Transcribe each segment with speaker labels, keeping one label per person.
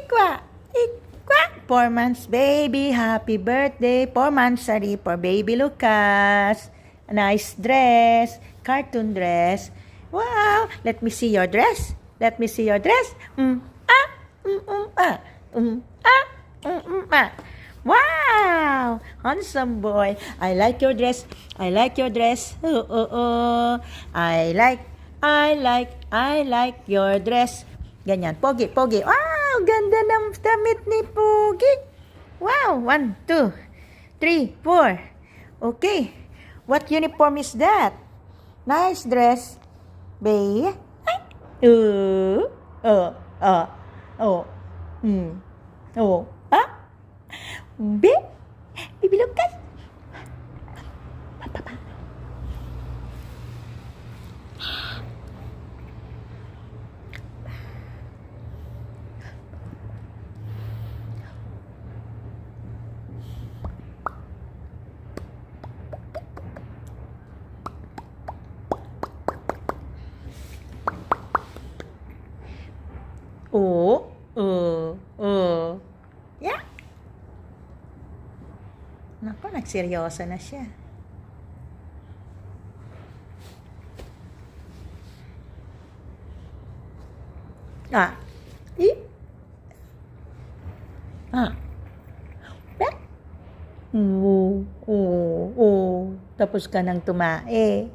Speaker 1: Ikwa, ikwa. 4 months baby, happy birthday. 4 months for baby Lucas. A nice dress, cartoon dress. Wow, let me see your dress. Let me see your dress. Wow, handsome boy. I like your dress. I like your dress. I like your dress. Ganyan, pogi, pogi. Wow, ganda ng damit ni Pogi. Wow, 1, 2, 3, 4. Okay, what uniform is that? Nice dress. Bay. Oh, ah? Bibi Lucas. Yeah. Naku, nagseryoso na siya. Tapos ka nang tumae.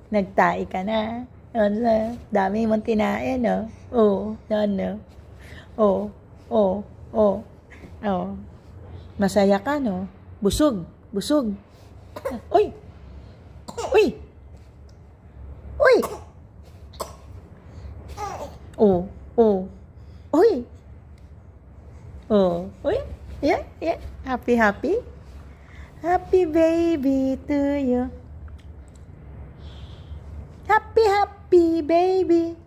Speaker 1: Nagtae ka na. Dami mong tinae, no? Masaya ka, no? Busog. Uy! Uy! Uy! Uy! Uy! Yeah. Happy. Happy baby to you. Happy baby.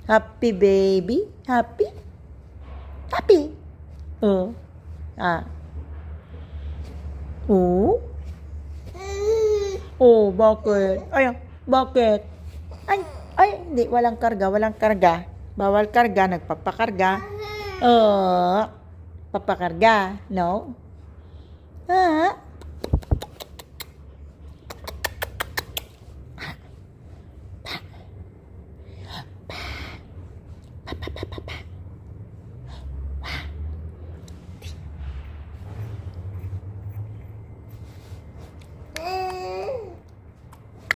Speaker 1: Happy baby. Happy. Bakit? Bakit? Ay, hindi, walang karga. Bawal karga, nagpapakarga. Papakarga, no?